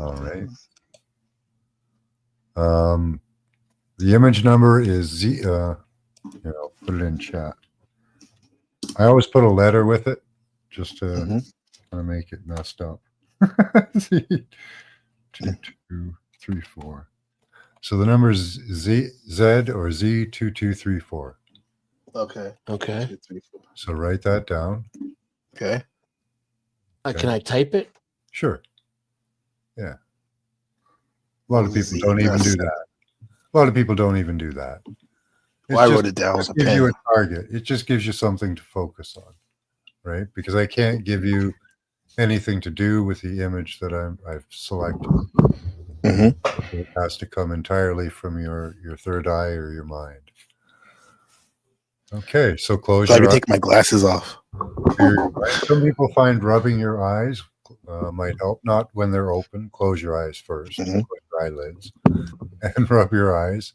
All right. The image number is Z. Here, I'll put it in chat. I always put a letter with it just to kind of make it messed up. Z 2234. So the number is Z or Z2234. Okay. Okay. 2, 3, 4. So write that down. Okay. Can I type it? Sure. Yeah. A lot of people Z don't even do S. that. A lot of people don't even do that. Well, I wrote it down with a gives you pen. a target. It just gives you something to focus on, right? Because I can't give you anything to do with the image that I've selected. It has to come entirely from your third eye or your mind. Okay, so close So I your can eyes. take my glasses off. Some people find rubbing your eyes might help. Not when they're open. Close your eyes first. Close your eyelids and rub your eyes,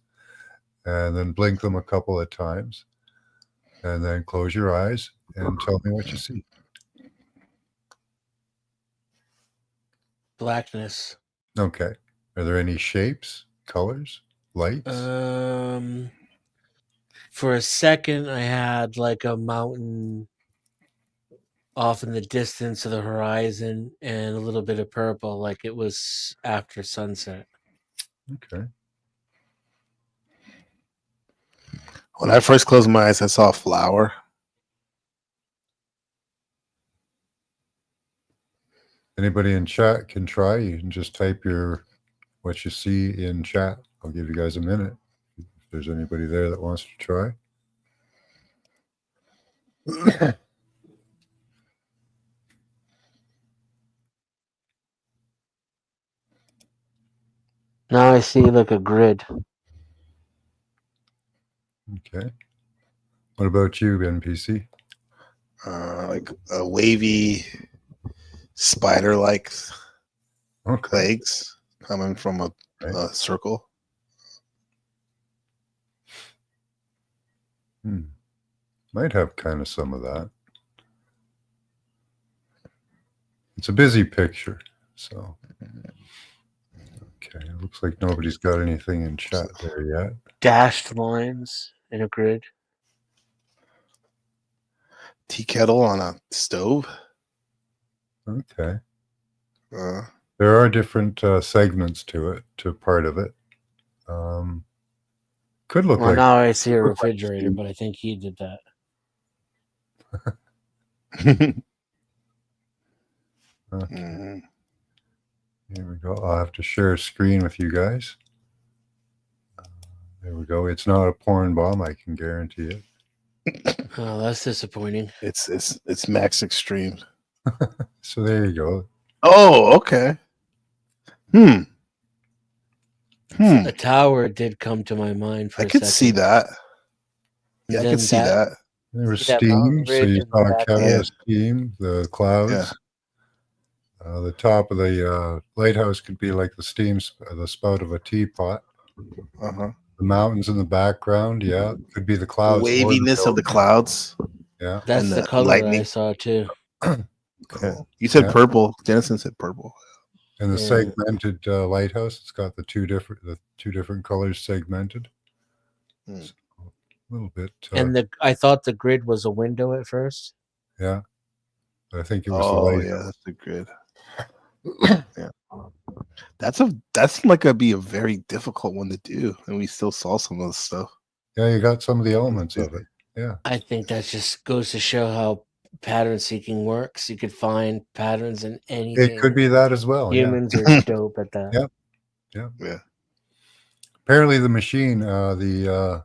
and then blink them a couple of times, and then close your eyes and tell me what you see. Blackness. Okay. Are there any shapes, colors, lights? For a second, I had like a mountain off in the distance of the horizon and a little bit of purple, like it was after sunset. Okay. When I first closed my eyes, I saw a flower. Anybody in chat can try. You can just type what you see in chat. I'll give you guys a minute if there's anybody there that wants to try. Now I see like a grid. Okay. What about you, NPC? Like a wavy spider-like legs coming from a circle. Might have kind of some of that. It's a busy picture, so. Okay, it looks like nobody's got anything in chat there yet. Dashed lines in a grid. Tea kettle on a stove. Okay. There are different segments to part of it. Could look well, like. Now I see a refrigerator, but I think he did that. Okay. Here we go. I'll have to share a screen with you guys. There we go. It's not a porn bomb, I can guarantee it. Oh, that's disappointing. It's Max Extreme. So there you go. Oh, okay. A tower did come to my mind for a second. I could see that. Yeah, I could see that. There was steam, so you saw a kettle of steam, the clouds. Yeah. The top of the lighthouse could be like the spout of a teapot. The mountains in the background, could be the clouds. The waviness of the clouds. Yeah. That's the color lightning. I saw too. Cool. You said purple. Dennison said purple. And the segmented lighthouse, it's got the two different colors segmented. So a little bit. And I thought the grid was a window at first. Yeah. I think it was the lighthouse. Yeah, that's the grid. Yeah. That's like gonna be a very difficult one to do, and we still saw some of the stuff. Yeah, you got some of the elements of it. Yeah. I think that just goes to show how pattern seeking works. You could find patterns in anything. It could be that as well. Humans are dope at that. Yeah. Apparently, the machine, the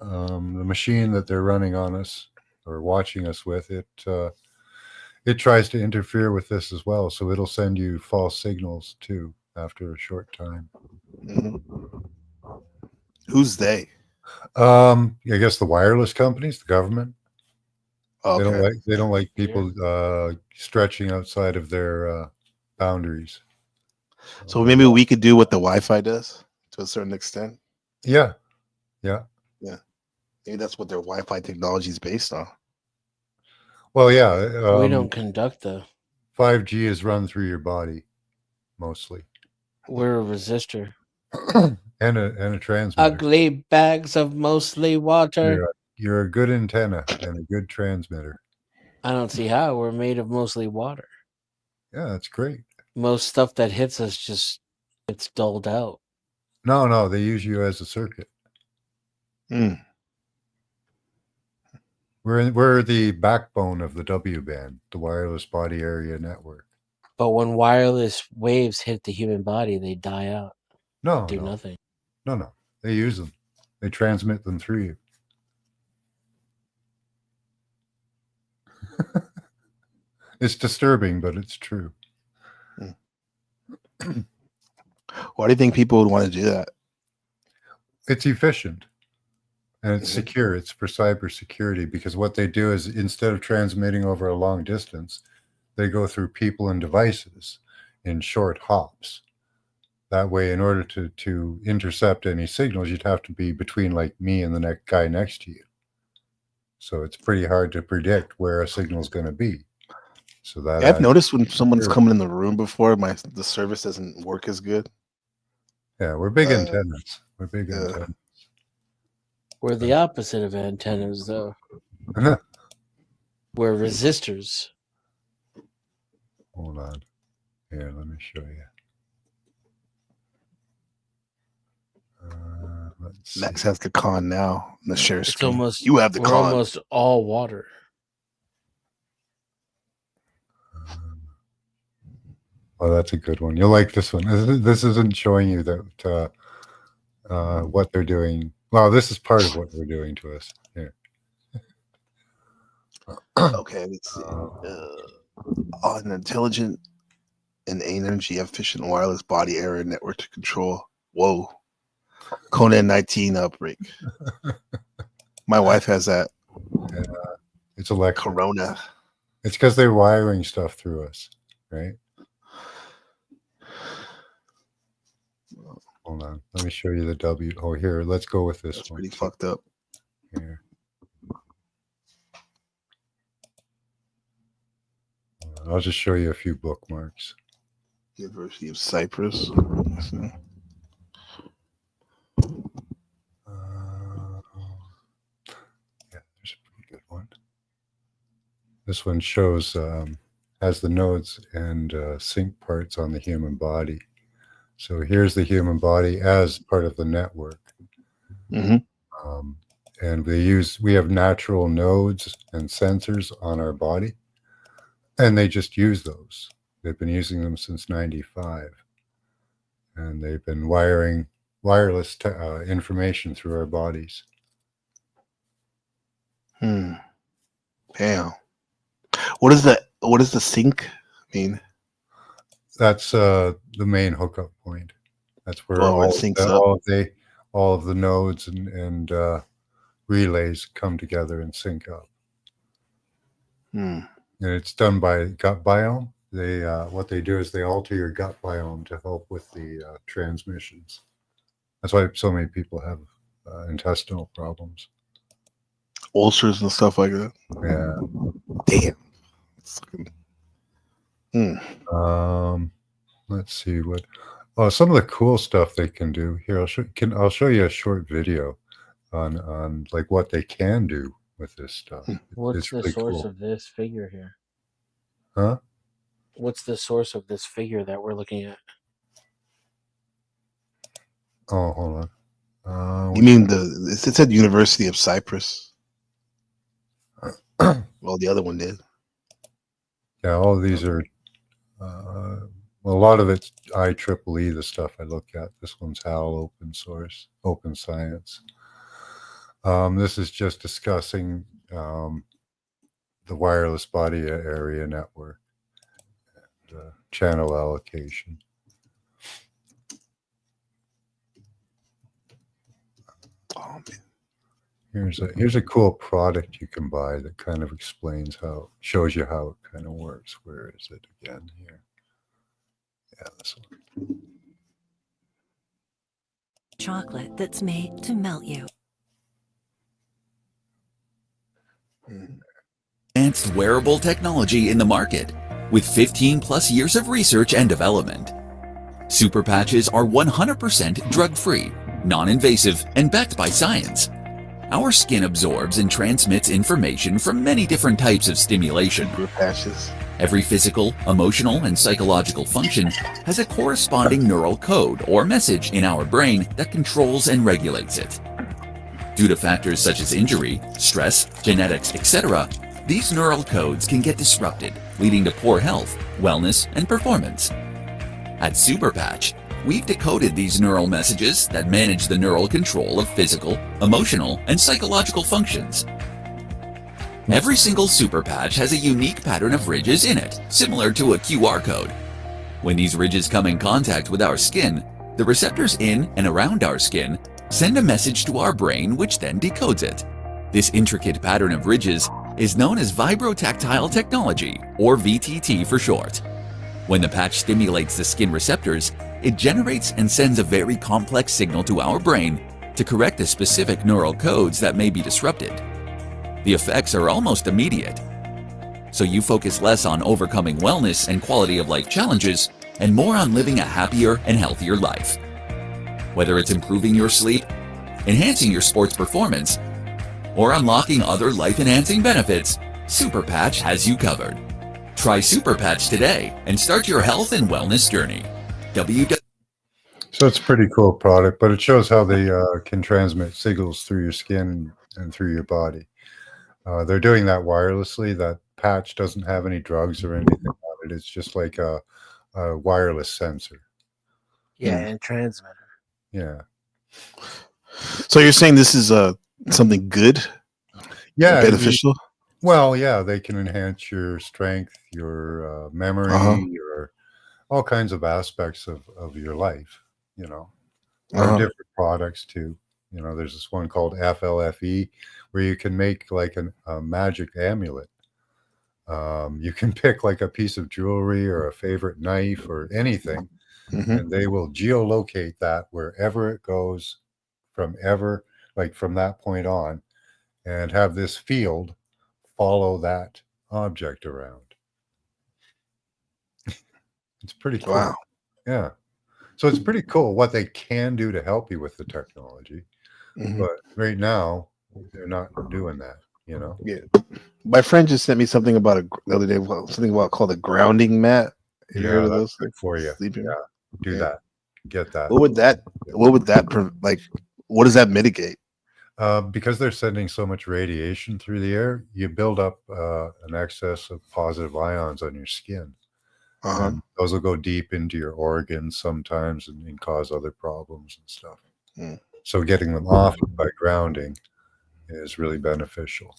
machine that they're running on us or watching us with, it tries to interfere with this as well. So it'll send you false signals too after a short time. Who's they? I guess the wireless companies, the government. Okay. They don't like people stretching outside of their boundaries. So maybe we could do what the Wi-Fi does to a certain extent. Yeah. Maybe that's what their Wi-Fi technology is based on. Well, yeah. We don't conduct the 5G is run through your body mostly, We're a resistor. and a transmitter. Ugly bags of mostly water. You're a good antenna and a good transmitter. I don't see how. We're made of mostly water. Yeah, that's great. Most stuff that hits us just gets dulled out. No, they use you as a circuit. Hmm. We're the backbone of the W band, the wireless body area network. But when wireless waves hit the human body, they die out. No, Do no, nothing. no. They use them. They transmit them through you. It's disturbing, but it's true. Why do you think people would want to do that? It's efficient and it's Mhm. secure. It's for cybersecurity because what they do is instead of transmitting over a long distance, they go through people and devices in short hops. That way, in order to intercept any signals, you'd have to be between like me and the next guy next to you. So it's pretty hard to predict where a signal's going to be. So that I've noticed when someone's Sure. coming in the room before, the service doesn't work as good. yeah, we're big Uh, antennas. We're big yeah. antennas. We're the opposite of antennas, though. We're resistors. Hold on. Here, let me show you. Let's see. Max has the con now. The share It's screen. almost You have the we're con. almost all water. Oh, that's a good one. You'll like this one. This isn't showing you that what they're doing. Well, this is part of what they're doing to us. Here. Okay, let's see. An intelligent and energy efficient wireless body area network to control. Whoa. Conan 19 outbreak. My wife has that. It's electric. Corona. It's because they're wiring stuff through us, right? Hold on. Let me show you the W. Oh, here. Let's go with this That's one. pretty fucked up. Here. I'll just show you a few bookmarks. University of Cyprus. Yeah, there's a pretty good one. This one shows has the nodes and sync parts on the human body. So here's the human body as part of the network. Mm-hmm. And we have natural nodes and sensors on our body, and they just use those. They've been using them since '95, and they've been wiring wireless information through our bodies. Damn. What does the sync mean? That's the main hookup point. That's where Oh, it syncs up. all of the nodes and relays come together and sync up. And it's done by gut biome. They what they do is they alter your gut biome to help with the transmissions. That's why so many people have intestinal problems. Ulcers and stuff like that. Yeah. Damn. Let's see what. Oh, some of the cool stuff they can do here. I'll show you a short video on like what they can do with this stuff. What's It's the really source cool. of this figure here? Huh? What's the source of this figure that we're looking at? Oh, hold on. You mean it said University of Cyprus? Well, the other one did. Yeah, all of these are. Well, a lot of it's IEEE. The stuff I look at. This one's HAL, open source, open science. This is just discussing the wireless body area network and channel allocation. Oh man. Here's a cool product you can buy that kind of shows you how it kind of works. Where is it again here? Yeah, this one. Chocolate that's made to melt you. Advanced wearable technology in the market with 15 plus years of research and development. Super patches are 100% drug-free, non-invasive, and backed by science. Our skin absorbs and transmits information from many different types of stimulation. Super patches. Every physical, emotional, and psychological function has a corresponding neural code or message in our brain that controls and regulates it. Due to factors such as injury, stress, genetics, etc., these neural codes can get disrupted, leading to poor health, wellness, and performance. At Superpatch, we've decoded these neural messages that manage the neural control of physical, emotional, and psychological functions. Every single super patch has a unique pattern of ridges in it, similar to a QR code. When these ridges come in contact with our skin, the receptors in and around our skin send a message to our brain, which then decodes it. This intricate pattern of ridges is known as vibrotactile technology, or VTT for short. When the patch stimulates the skin receptors, it generates and sends a very complex signal to our brain to correct the specific neural codes that may be disrupted. The effects are almost immediate, so you focus less on overcoming wellness and quality of life challenges and more on living a happier and healthier life. Whether it's improving your sleep, enhancing your sports performance, or unlocking other life-enhancing benefits, Superpatch has you covered. Try Superpatch today and start your health and wellness journey. So it's a pretty cool product, but it shows how they can transmit signals through your skin and through your body. They're doing that wirelessly. That patch doesn't have any drugs or anything on it. It's just like a wireless sensor. Yeah, and transmitter. Yeah. So you're saying this is something good? Yeah. Beneficial? Well, yeah, they can enhance your strength, your memory, your all kinds of aspects of your life, you know. There are different products too. You know, there's this one called FLFE where you can make like a magic amulet. You can pick like a piece of jewelry or a favorite knife or anything, and they will geolocate that wherever it goes from that point on, and have this field follow that object around. It's pretty cool. Wow. Yeah. So it's pretty cool what they can do to help you with the technology. But right now, they're not doing that, you know? Yeah. My friend just sent me something about the other day, called a grounding mat. You heard of that's those? good for you. Sleeping? Yeah. Do that. Get that. What would that what does that mitigate? Because they're sending so much radiation through the air, you build up an excess of positive ions on your skin. And those will go deep into your organs sometimes and cause other problems and stuff. So getting them off by grounding is really beneficial.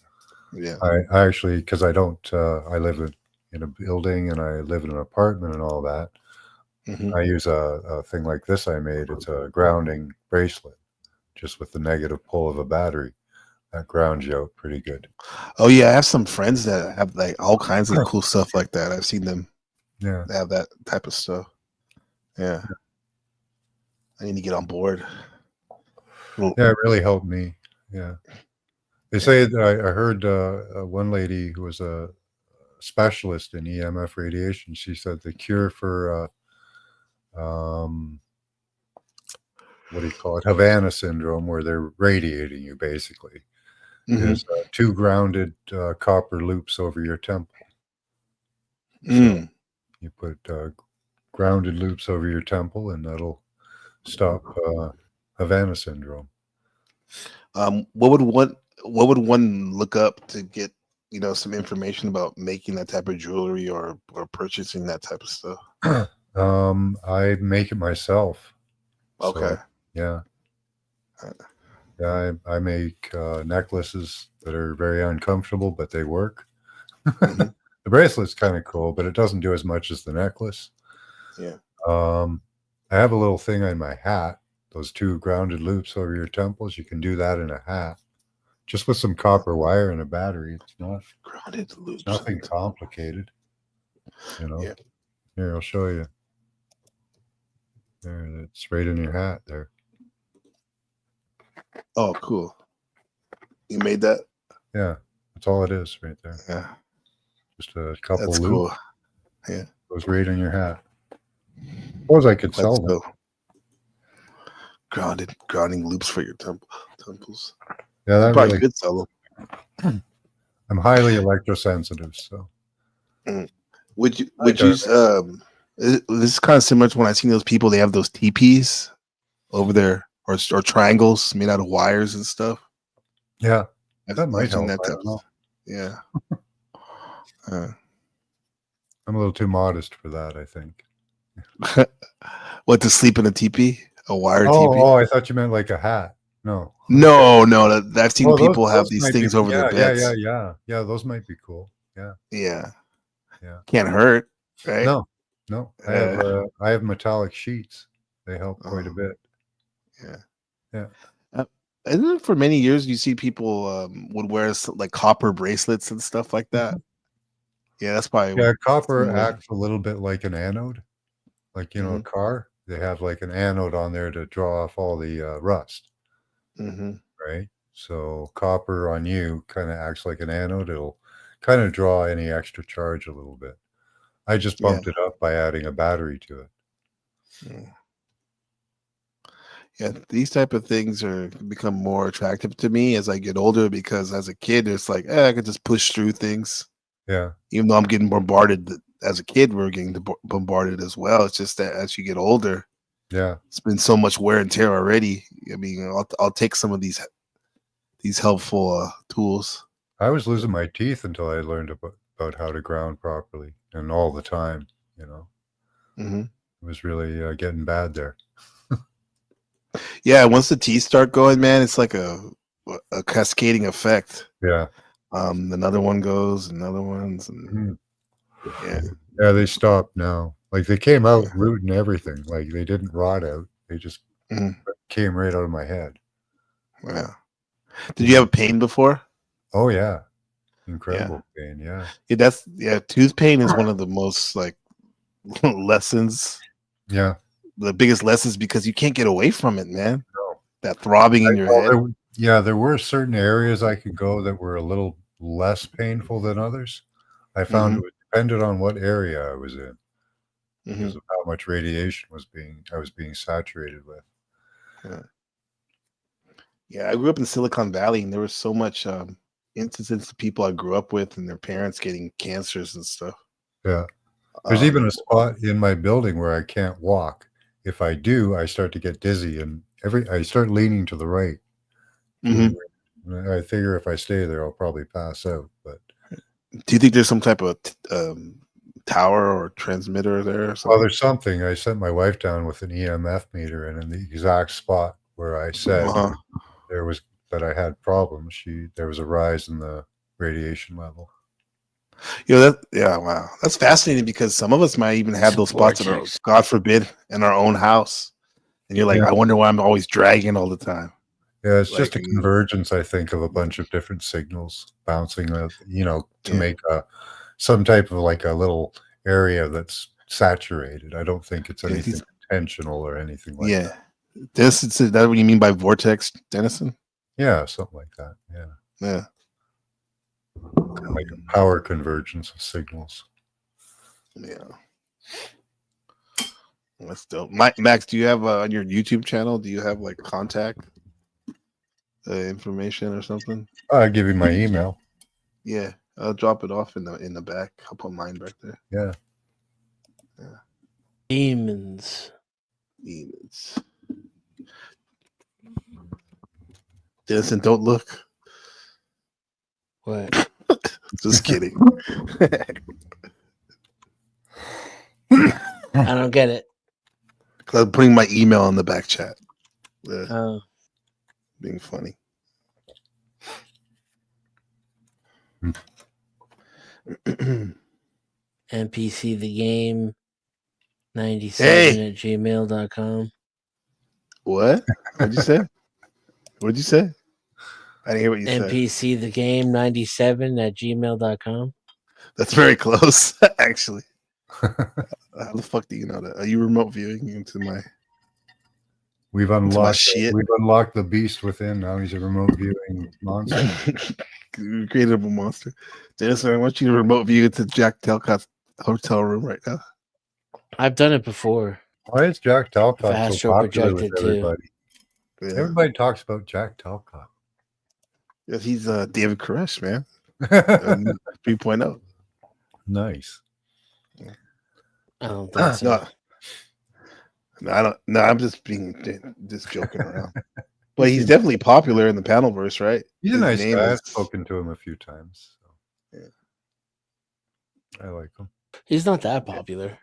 Yeah. I actually, because I live in a building and I live in an apartment and all that, I use a thing like this I made. It's a grounding bracelet, just with the negative pull of a battery. That grounds you out pretty good. Oh yeah, I have some friends that have like all kinds of cool stuff like that. I've seen them have that type of stuff. Yeah. I need to get on board. Yeah, it really helped me. Yeah. They say that I heard one lady who was a specialist in EMF radiation. She said the cure for what do you call it? Havana syndrome, where they're radiating you basically, is 2 grounded copper loops over your temple. So you put grounded loops over your temple, and that'll stop Havana syndrome. What would one look up to get some information about making that type of jewelry or purchasing that type of stuff? I make it myself. Okay. So, yeah. Yeah, I make necklaces that are very uncomfortable, but they work. The bracelet's kind of cool, but it doesn't do as much as the necklace. Yeah. I have a little thing on my hat. Those 2 grounded loops over your temples. You can do that in a hat, just with some copper wire and a battery. It's not grounded loops. Nothing complicated. Yeah. Here, I'll show you. There, it's right in your hat there. Oh, cool. You made that? Yeah, that's all it is right there. Yeah. Just a couple That's loops. cool. Yeah. Goes right in your hat. Suppose I could Let's sell them. go. Grounding loops for your temples. Yeah, that Probably really. could sell them. I'm highly electrosensitive, so Would you? I Would you? This is kind of similar to when I seen those people. They have those teepees over there, or triangles made out of wires and stuff. yeah, I've that might seen help. I type don't know. of- Yeah. I'm a little too modest for that, I think. What, to sleep in a teepee? A wire Oh, teepee? I thought you meant like a hat. No. No. I've seen Oh, people have those these might things be, over their beds. Yeah. Those might be cool. Yeah. Yeah. Yeah. Can't hurt, right? No. I have metallic sheets. They help quite a Oh. bit. Yeah. And then for many years, you see people would wear like copper bracelets and stuff like that. Yeah, that's probably Yeah, copper similar. acts a little bit like an anode. Like, a car, they have like an anode on there to draw off all the rust, right? So copper on you kind of acts like an anode. It'll kind of draw any extra charge a little bit. I just bumped it up by adding a battery to it. Yeah, these type of things are become more attractive to me as I get older, because as a kid, it's like, I could just push through things. Yeah. Even though I'm getting bombarded as a kid, we're getting bombarded as well. It's just that as you get older, Yeah. it's been so much wear and tear already. I mean, I'll take some of these helpful tools. I was losing my teeth until I learned about how to ground properly, and all the time, It was really getting bad there. Yeah, once the teeth start going, man, it's like a cascading effect. Yeah. Another one goes, another one's, and Yeah, they stopped now. Like, they came out root and everything. Like, they didn't rot out. They just came right out of my head. Yeah. Did you have pain before? Oh yeah, incredible pain. Yeah. Tooth pain is one of the most like lessons. Yeah. The biggest lessons, because you can't get away from it, man. No. That throbbing in your head. There were certain areas I could go that were a little less painful than others. I found it depended on what area I was in, because of how much radiation I was being saturated with. Yeah, I grew up in Silicon Valley, and there was so much instances of people I grew up with and their parents getting cancers and stuff. Yeah. There's even a spot in my building where I can't walk. If I do, I start to get dizzy, and I start leaning to the right. I figure if I stay there, I'll probably pass out. But do you think there's some type of tower or transmitter there? Or something? Well, there's something. I sent my wife down with an EMF meter, and in the exact spot where I said that I had problems, there was a rise in the radiation level. Wow, that's fascinating, because some of us might even have those spots in our, God forbid, in our own house, and you're like, I wonder why I'm always dragging all the time. Yeah, it's just a convergence, I think, of a bunch of different signals bouncing, to make some type of like a little area that's saturated. I don't think it's anything intentional or anything like that. Is that what you mean by vortex, Dennison? Yeah, something like that. Yeah. Like a power convergence of signals. Yeah. That's dope. Max, do you have on your YouTube channel, do you have like contact information or something? I'll give you my email. Yeah, I'll drop it off in the back. I'll put mine back there. Yeah. Demons. Dennison, don't look. What? Just kidding. I don't get it. I'm putting my email in the back chat. Being funny. NPC the game 97 at gmail.com. What? What'd you say? What'd you say? I didn't hear what you said. NPC the game 97 at gmail.com. That's very close, actually. How the fuck do you know that? Are you remote viewing into my? We've unlocked the beast within. Now he's a remote viewing monster. We created a monster. Dennison, I want you to remote view into Jack Talcott's hotel room right now. I've done it before. Why is Jack I've Talcott so astral popular with projected too. everybody? Yeah. Everybody talks about Jack Talcott. Yeah, he's David Koresh, man. 3.0. Nice. I don't think so. No, I don't. No, I'm just joking around. But he's definitely popular in the Panelverse, right? He's a His nice name guy. I've is- spoken to him a few times. So. Yeah. I like him. He's not that popular.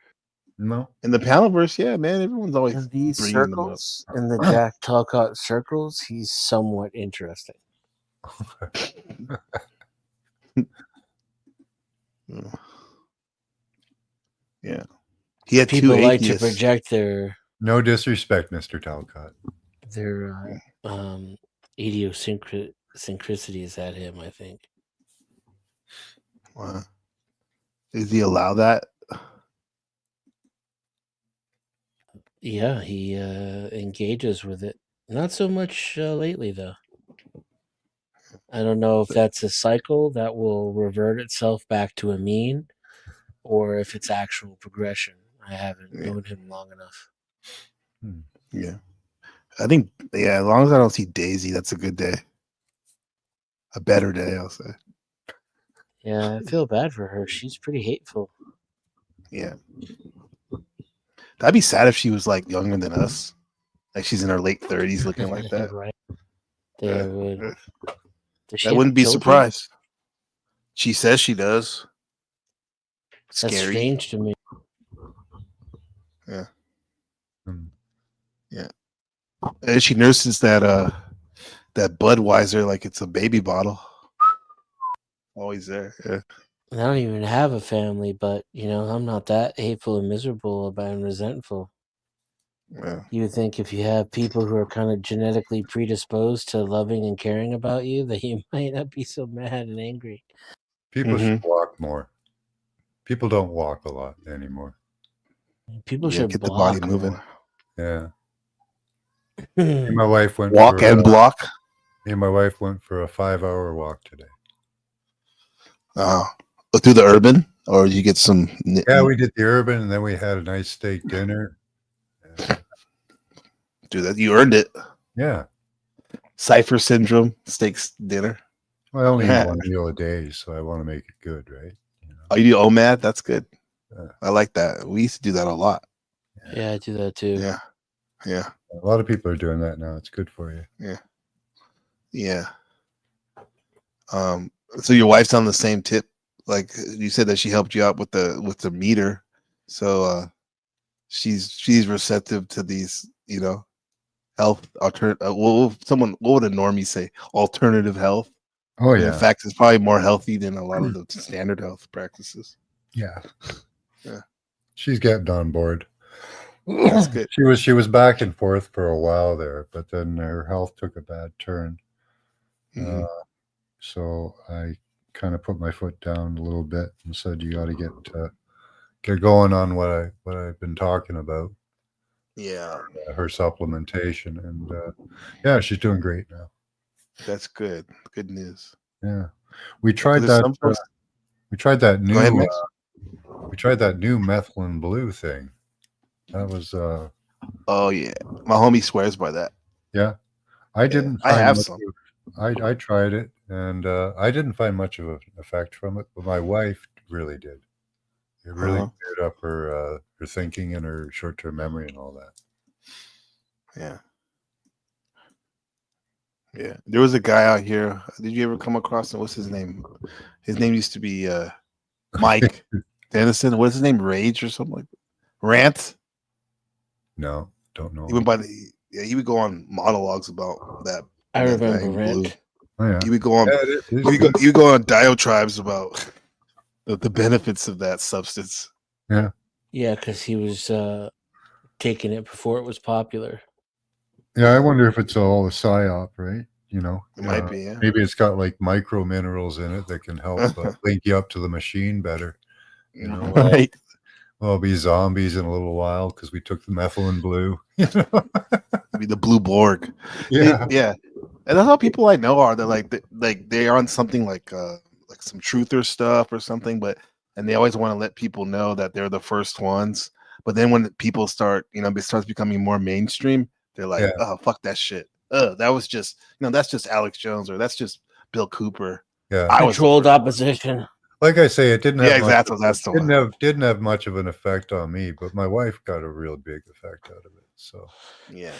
No. In the Panelverse, yeah, man. Everyone's always In these bringing him up. circles, in the Jack Talcott circles, he's somewhat interesting. Yeah. He had People two like to atheists. project their No disrespect, Mr. Talcott. idiosyncrasies at him, I think. Wow. Does he allow that? Yeah, he engages with it. Not so much lately, though. I don't know if that's a cycle that will revert itself back to a mean, or if it's actual progression. I haven't known him long enough. Yeah. I think, yeah, as long as I don't see Daisy, that's a good day. A better day, I'll say. Yeah, I feel bad for her. She's pretty hateful. Yeah. That'd be sad if she was like younger than us. Like she's in her late 30s looking like that. Right. They would. Does she I have wouldn't be children? surprised. She says she does. That's Scary. strange to me. Yeah. Hmm. Yeah. And she nurses that Budweiser like it's a baby bottle. Always there. Yeah. I don't even have a family, but I'm not that hateful and miserable about and resentful. Yeah. You would think if you have people who are kind of genetically predisposed to loving and caring about you, that you might not be so mad and angry. People should walk more. People don't walk a lot anymore. People Yeah, should get the block body moving. more. Yeah. Me and my wife went Walk for, and block. Me and my wife went for a 5-hour walk today. Through the urban, or you get some. Yeah, we did the urban, and then we had a nice steak dinner. Do that. You earned it. Yeah. Cipher syndrome steaks dinner. Well, I only eat one meal a day, so I want to make it good, right? Oh, you do OMAD? That's good. Yeah. I like that. We used to do that a lot. Yeah, I do that too. Yeah. Yeah. A lot of people are doing that now. It's good for you. Yeah. Yeah. So your wife's on the same tip. Like you said that she helped you out with the meter. So she's receptive to these, health alternative. What would a normie say? Alternative health. Oh And yeah. in fact, it's probably more healthy than a lot of the standard health practices. Yeah. Yeah. She's getting on board. That's good. She was back and forth for a while there, but then her health took a bad turn. Mhm. So I kind of put my foot down a little bit and said, "You got to get going on what I've been talking about." Yeah, Her supplementation, and yeah, she's doing great now. that's good. Good news. Yeah, we tried There's that. some folks- We tried that new. Go ahead, Mix. We tried that new methylene blue thing. That was Oh yeah, my homie swears by that. yeah. I didn't. I find have much some. I tried it, and I didn't find much of an effect from it, but my wife really did. It really cleared up her thinking and her short-term memory and all that. Yeah. Yeah. There was a guy out here. Did you ever come across him? What's his name? His name used to be Mike Dennison. What's his name? Rage or something like that? Rant. No, don't know. He went by the. Yeah, he would go on monologues about that. I that guy remember in blue. Rent. Oh yeah. He would go on. Yeah, it is He would go on diatribes about the benefits of that substance. Yeah, because he was taking it before it was popular. Yeah, I wonder if it's all a psyop, right? It might be. Yeah. Maybe it's got like micro minerals in it that can help link you up to the machine better. Right. We'll be zombies in a little while because we took the methylene blue. Be the blue Borg. Yeah. Yeah. And that's how people I know are. They're like they're on something like some truther stuff or something, and they always want to let people know that they're the first ones. But then when people start, it starts becoming more mainstream, they're like, Yeah. oh, fuck that shit. That was just, that's just Alex Jones, or that's just Bill Cooper. Yeah. I was the Controlled first one. opposition. Like I say, it didn't have Yeah, much exactly. That's the one. didn't have much of an effect on me, but my wife got a real big effect out of it. So Yeah.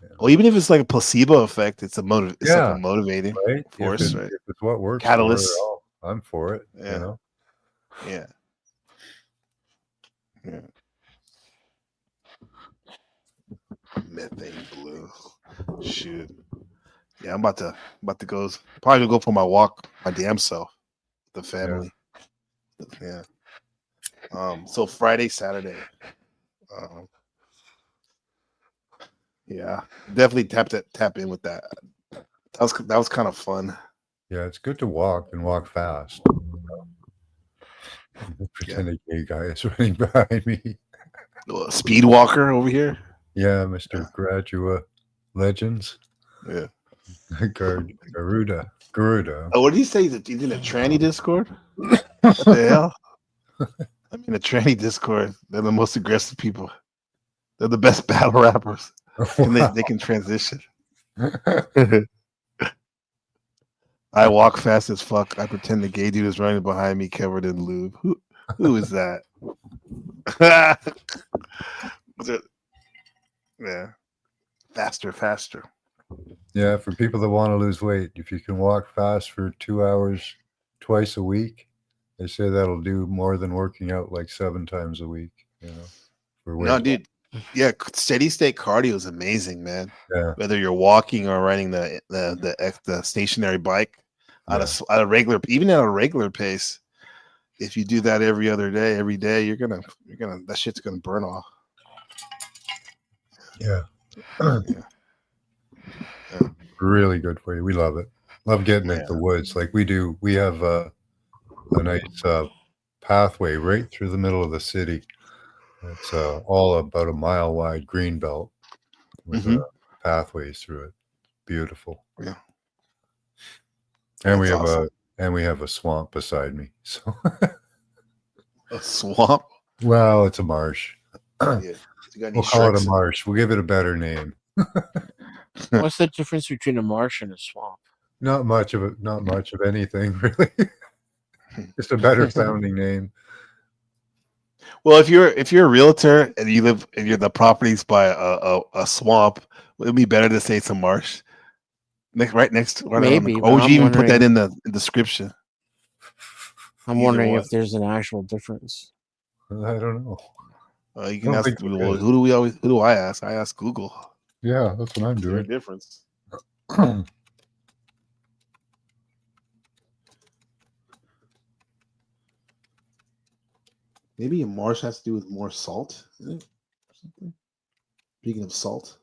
Yeah. Well, even if it's like a placebo effect, it's like Yeah. a motivating right, force, right? if it's what works Catalyst. for her, I'm for it. Yeah. You know, Yeah. Yeah. Methane blue. Shoot. Yeah, I'm about to go. Probably gonna go for my walk, my damn self, with the family. Yeah. So Friday, Saturday. Yeah, definitely tap in with that. That was kind of fun. yeah, it's good to walk and walk fast. Pretend a gay guy is running behind me. Speed walker over here. Yeah, Mr. Gradua Legends. Yeah. Garuda. Oh, what did he say? He's in a tranny Discord? What the hell? I mean, a tranny Discord. They're the most aggressive people. They're the best battle rappers. And they can transition. I walk fast as fuck. I pretend the gay dude is running behind me covered in lube. Who is that? Yeah. Faster. Yeah, for people that want to lose weight, if you can walk fast for 2 hours twice a week, they say that'll do more than working out like 7 times a week. For weight. No, dude. Yeah, steady state cardio is amazing, man. Yeah. Whether you're walking or riding the stationary bike at a regular, even at a regular pace, if you do that every day, you're gonna that shit's gonna burn off. Yeah. Yeah. Really good for you. We love it. Love getting into the woods like we do. We have a nice pathway right through the middle of the city. It's all about a mile wide green belt with pathways through it. Beautiful. Yeah. And we That's have awesome. a swamp beside me. So A swamp. well, it's a marsh. Yeah. You got any We'll call it a sharks? marsh. We'll give it a better name. What's the difference between a marsh and a swamp? Not much of anything, really. Just a better sounding name. Well, if you're a realtor and you live and you're the properties by a swamp, it would be better to say it's a marsh. Right next to Maybe, or would but you I'm even put that wondering- in the description? I'm Either wondering one. if there's an actual difference. I don't know. You can I don't ask. think there Well, is. who do I ask? I ask Google. Yeah, that's what I'm Is there a doing. difference? Maybe a marsh has to do with more salt. Is it? Or something? Speaking of salt,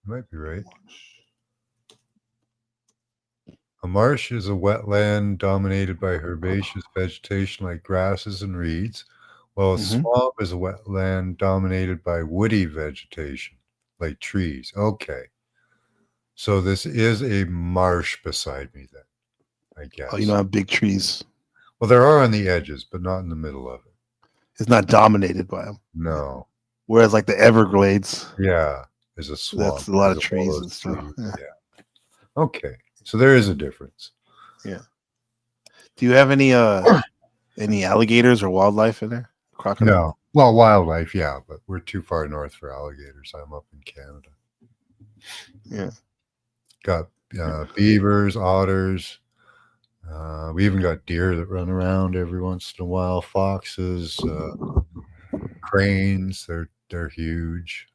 Might be right. A marsh is a wetland dominated by herbaceous vegetation like grasses and reeds, while a swamp is a wetland dominated by woody vegetation like trees. Okay. So this is a marsh beside me then, I guess. Oh, you don't have big trees. Well, there are on the edges, but not in the middle of it. It's not dominated by them. No. Whereas like the Everglades, Yeah. There's a swamp. that's a lot of There's all trees those and stuff. trees. Yeah. Yeah. Okay. So there is a difference. Do you have any alligators or wildlife in there? Crocodile? No. Well, wildlife, yeah, but we're too far north for alligators. I'm up in Canada. Yeah. Got beavers, otters. We even got deer that run around every once in a while. Foxes, cranes. They're huge.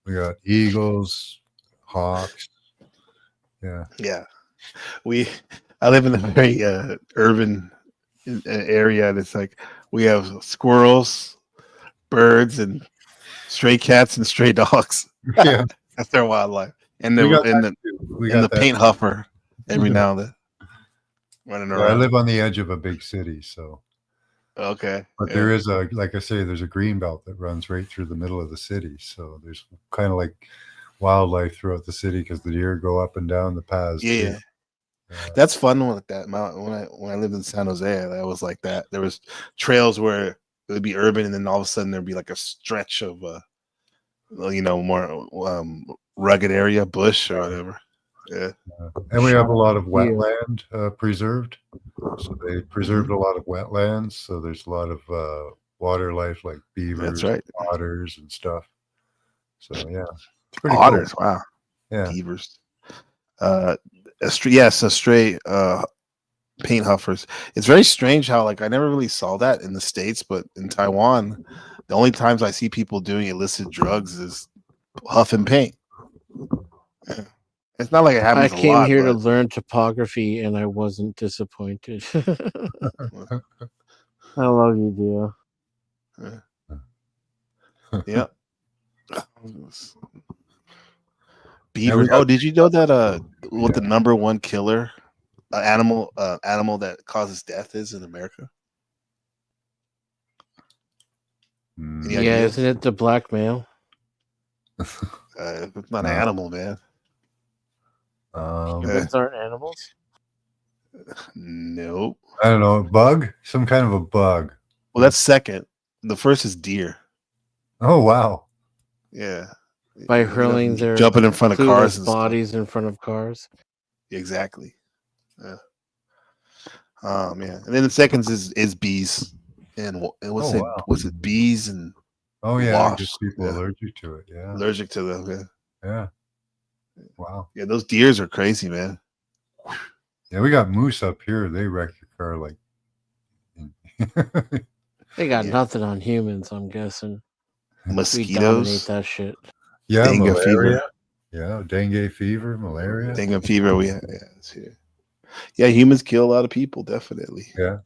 We got eagles, hawks. Yeah. Yeah. I live in a very urban area, and it's like we have squirrels, birds, and stray cats and stray dogs. Yeah. That's their wildlife. And We got the that. paint huffer every now and then running Yeah, around. I live on the edge of a big city, so. Okay. But there is like I say, there's a green belt that runs right through the middle of the city. So there's kind of like wildlife throughout the city because the deer go up and down the paths. Yeah. That's fun with that. When I lived in San Jose, that was like that. There was trails where it would be urban, and then all of a sudden there'd be like a stretch of more rugged area, bush or whatever. Yeah. And we have a lot of wetland preserved. So they preserved a lot of wetlands. So there's a lot of water life like beavers, That's right. otters, and stuff. So yeah, it's pretty Otters, cool. wow. Yeah, Beavers. Stray paint huffers. It's very strange how I never really saw that in the States, but in Taiwan, the only times I see people doing illicit drugs is huffing paint. Yeah. It's not like it I happens came a lot. here to but- learn topography, and I wasn't disappointed. I love you, Dio. Yeah. Beavers. Oh, did you know that what the number one killer animal that causes death is in America? Any Yeah, ideas? isn't it the black male? It's not No. an animal, man. Humans aren't animals. Nope. I don't know, bug, some kind of a bug. Well, that's second. The first is deer. Oh wow, Yeah. By hurling their jumping in front of cars clueless and stuff. bodies in front of cars. Exactly. Yeah. Oh man. And then the seconds is bees. And what's Oh, it? wow. Was it bees and oh yeah, I guess Wasps, people yeah. allergic to it. Yeah, allergic to them? Yeah. yeah. Wow. Yeah, those deers are crazy, man. Yeah, we got moose up here. They wreck your car like. They got Yeah. nothing on humans, I'm guessing. We dominate Mosquitoes, that shit. Yeah, dengue malaria. fever. Yeah, dengue fever, malaria. Dengue fever. It's here. Yeah, humans kill a lot of people, definitely. Yeah.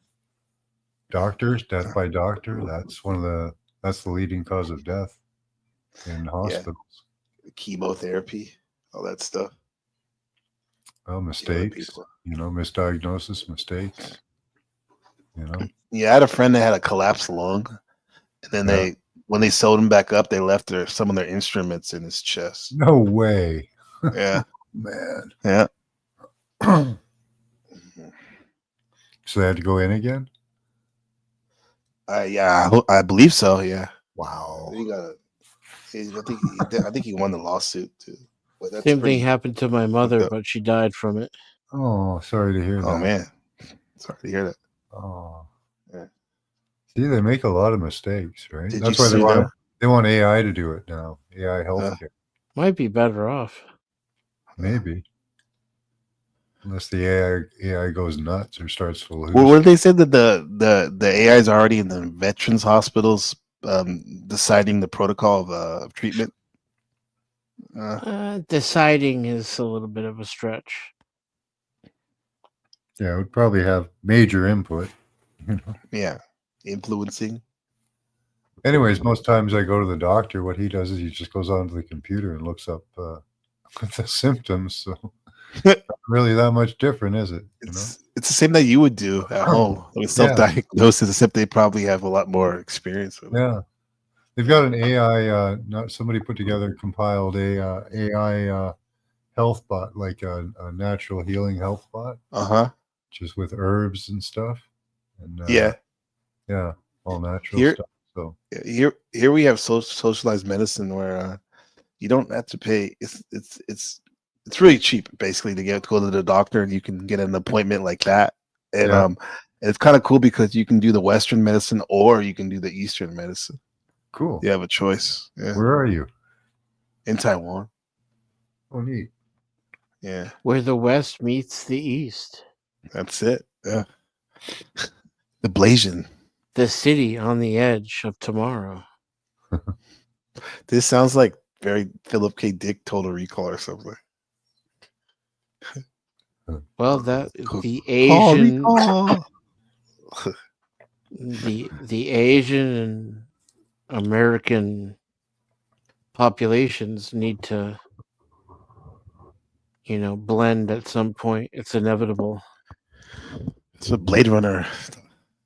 Doctors, death by doctor. That's the leading cause of death in hospitals. Chemotherapy, all that stuff. Well, Killing mistakes. people. Misdiagnosis, mistakes. Yeah, I had a friend that had a collapsed lung, and then Yeah. when they sewed him back up, they left some of their instruments in his chest. No way, Yeah, man. yeah. So they had to go in again. I believe so. Yeah, Wow. I think he won the lawsuit too. But that's Same pretty- thing happened to my mother, up. but she died from it. Oh, sorry to hear that. Oh man, sorry to hear that. Oh. Yeah. See, they make a lot of mistakes, right? Did That's you why sue them? they want AI to do it now. AI healthcare, Might be better off. maybe. Unless the AI goes nuts or starts to lose. Well, what did they say that the AI is already in the veterans hospitals deciding the protocol of treatment? Deciding is a little bit of a stretch. Yeah, it would probably have major input. Yeah, influencing. Anyways, most times I go to the doctor. What he does is he just goes onto the computer and looks up the symptoms. So not really that much different, is it? It's the same that you would do at home with self-diagnosis, except they probably have a lot more experience with it. Yeah. They've got an AI, somebody put together, compiled AI health bot, like a natural healing health bot, just with herbs and stuff. And Yeah. yeah, all natural Here- stuff. So Here we have socialized medicine where you don't have to pay. It's really cheap, basically, to go to the doctor, and you can get an appointment like that. And Yeah. and it's kind of cool because you can do the Western medicine or you can do the Eastern medicine. cool. You have a choice. Yeah, Where are you? in Taiwan. Oh, neat. Yeah, Where the West meets the East. that's it. Yeah, the Blasian. The city on the edge of tomorrow. This sounds like very Philip K. Dick Total Recall or something. Well, the Call Asian recall. the Asian and American populations need to, blend at some point. It's inevitable. It's a Blade Runner.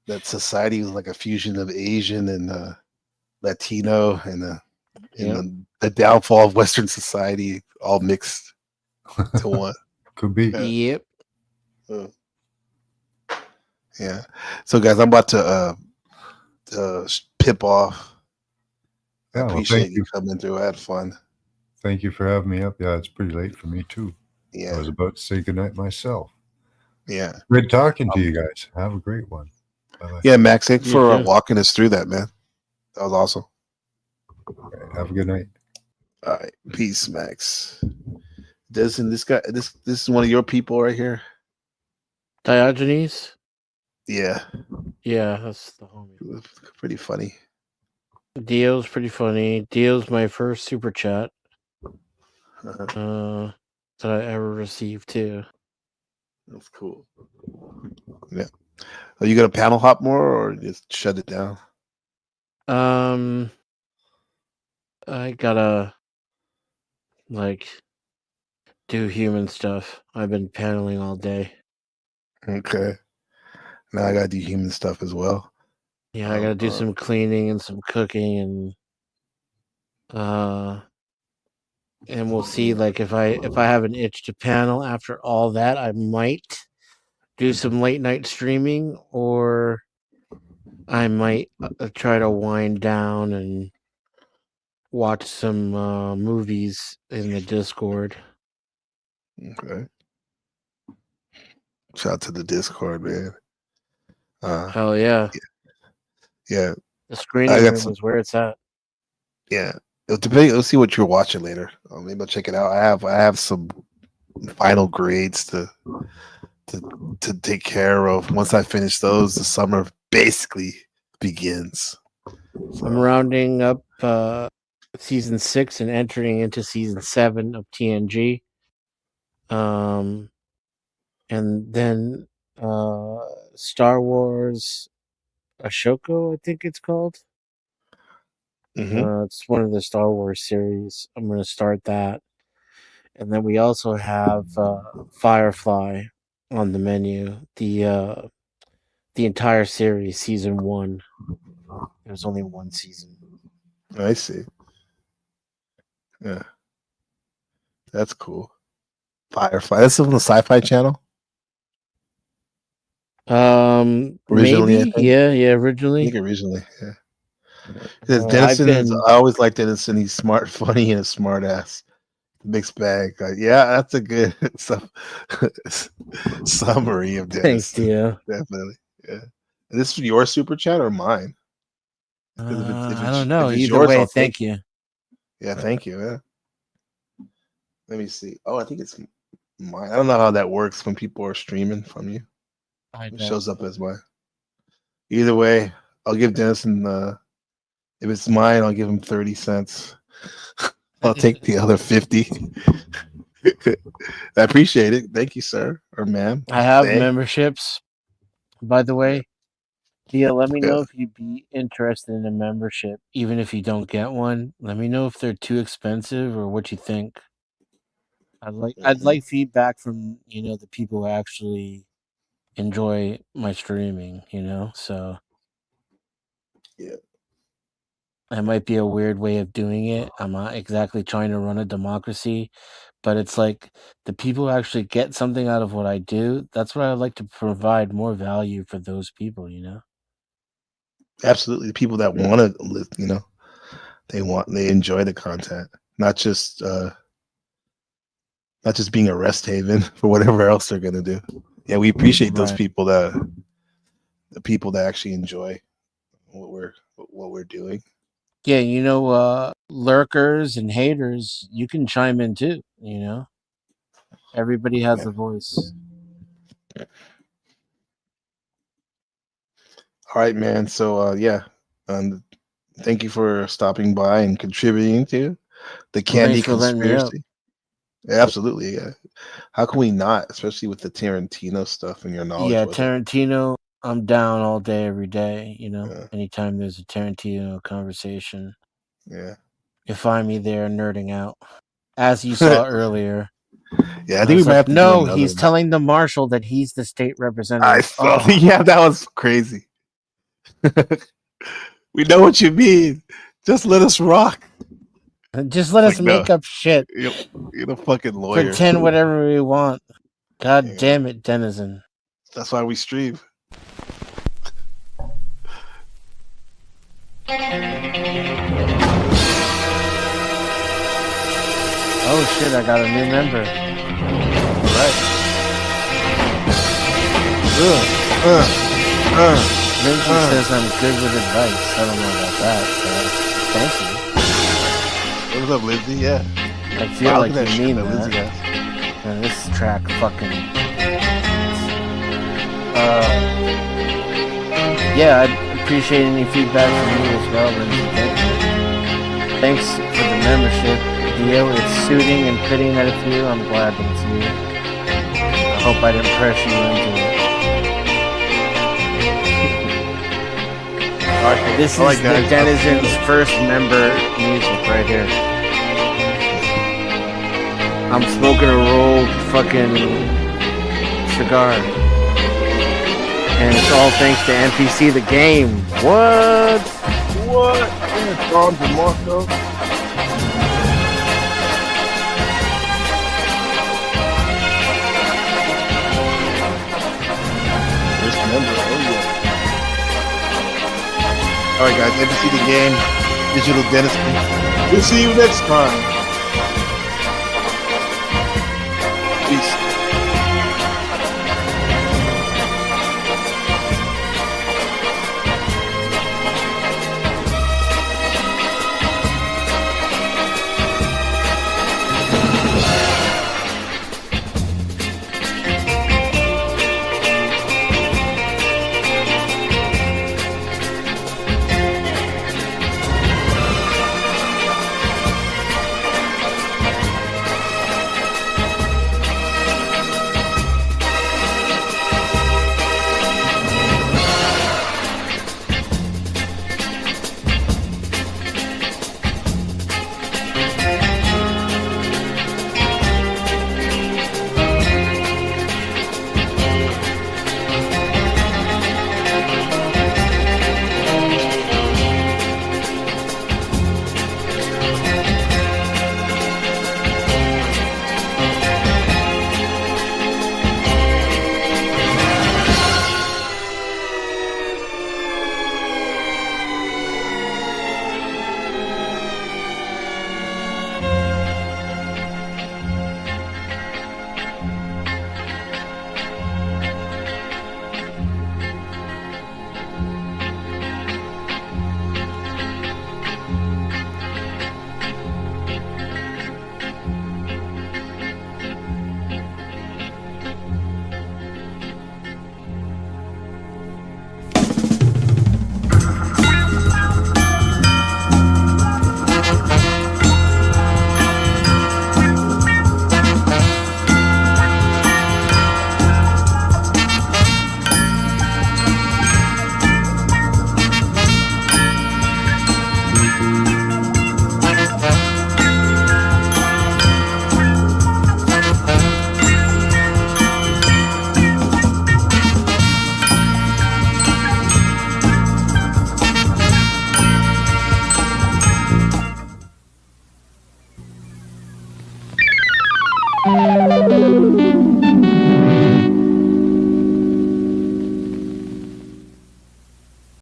That society was like a fusion of Asian and Latino and the downfall of Western society all mixed to one. Could be. Yeah. Yep. Uh, yeah. So, guys, I'm about to pip off. I Yeah, well, appreciate thank you you. coming through. I had fun. Thank you for having me up. Yeah, it's pretty late for me too. I Yeah. was about to say goodnight myself. Yeah. Great talking to you guys. Have a great one. Bye-bye. Yeah, Max, thanks You for too. walking us through that, man. That was awesome. Have a good night. All right. Peace, Max. Doesn't this guy this is one of your people right here? Diogenes? Yeah. Yeah, that's the homie. Pretty funny. Dio's pretty funny. Dio's my first super chat Uh-huh. that I ever received too. That's cool. Yeah. Are you gonna panel hop more or just shut it down? I gotta like do human stuff. I've been paneling all day. Okay. Now I gotta do human stuff as well. Yeah, I gotta do some cleaning and some cooking and we'll see like if I have an itch to panel after all that, I might do some late night streaming or I might try to wind down and watch some movies in the Discord. Okay. Shout out to the Discord, man. Hell yeah. Yeah. The screening I got room some- is where it's at. Yeah. Let's see what you're watching later. Maybe I'll check it out. I have some final grades to take care of. Once I finish those, the summer basically begins. So, I'm rounding up season 6 and entering into season 7 of TNG. And then Star Wars Ashoka, I think it's called. mhm. It's one of the Star Wars series. I'm going to start that. And then we also have Firefly on the menu. The entire series, season 1. There's only one season. I see. Yeah. That's cool. Firefly. This is on the Sci-Fi Channel. Originally, I Maybe, think. yeah, I originally. think originally, yeah. Because I've Dennison is, been I always like Dennison. He's smart, funny, and a smart ass. Mixed bag. Yeah, that's a good summary of thanks, Dennison. Dio. Definitely. Yeah. And this is your super chat or mine? 'Cause if I don't know. if it's Either yours, way, I'll thank take you. Yeah, thank you. Yeah. Let me see. Oh, I think it's mine. I don't know how that works when people are streaming from you. I It don't shows up know. as mine. Either way, I'll give Dennison if it's mine, I'll give him 30 cents. I'll take the other 50. I appreciate it. Thank you, sir or ma'am. I have Thank- memberships, by the way. Dio, let me Yeah. know if you'd be interested in a membership, even if you don't get one. Let me know if they're too expensive or what you think. I'd like feedback from the people who actually enjoy my streaming. So Yeah. it might be a weird way of doing it. I'm not exactly trying to run a democracy, but it's like the people who actually get something out of what I do. That's what I like to provide more value for those people. Absolutely. The people that want to they enjoy the content, not just being a rest haven for whatever else they're gonna do. Yeah, we appreciate those Right. people the people that actually enjoy what we're doing. Yeah, lurkers and haters, you can chime in too. Everybody has Yeah. a voice. All right, man. So thank you for stopping by and contributing to the Candy thanks for letting me up. Conspiracy. Yeah, absolutely, yeah. How can we not, especially with the Tarantino stuff and your knowledge? Yeah, with it? Tarantino, I'm down all day, every day. Yeah. Anytime there's a Tarantino conversation, Yeah, you find me there nerding out. As you saw earlier. yeah. I think we was might like, have to do no, another he's one. telling the marshal that he's the state representative. I saw. Oh, Yeah, that was crazy. We know what you mean. Just let us rock. just let us Like, no. make up shit. You're the fucking lawyer. Pretend whatever we want. God Yeah. damn it, Denizen. That's why we stream. Oh shit, I got a new member. Right. Lindsay says I'm good with advice. I don't know about that, but thank you. What's up, Lindsay? Yeah. I feel Wow, like look at you shit mean that that. Lindsay has. Man, this track fucking. Yeah, I'd appreciate any feedback from you as well, Lindsay. Thanks for the membership. Dio, it's suiting and fitting that it's you. I'm glad that it's you. I hope I didn't pressure you into it. This is Alright, the guys. Denizen's first member music right here. I'm smoking a rolled fucking cigar. And it's all thanks to NPC the game. What? What? Yeah, Tom DeMarco. First member, oh yeah. Alright guys, NPC the game, Digital Dentistry. We'll see you next time. Peace.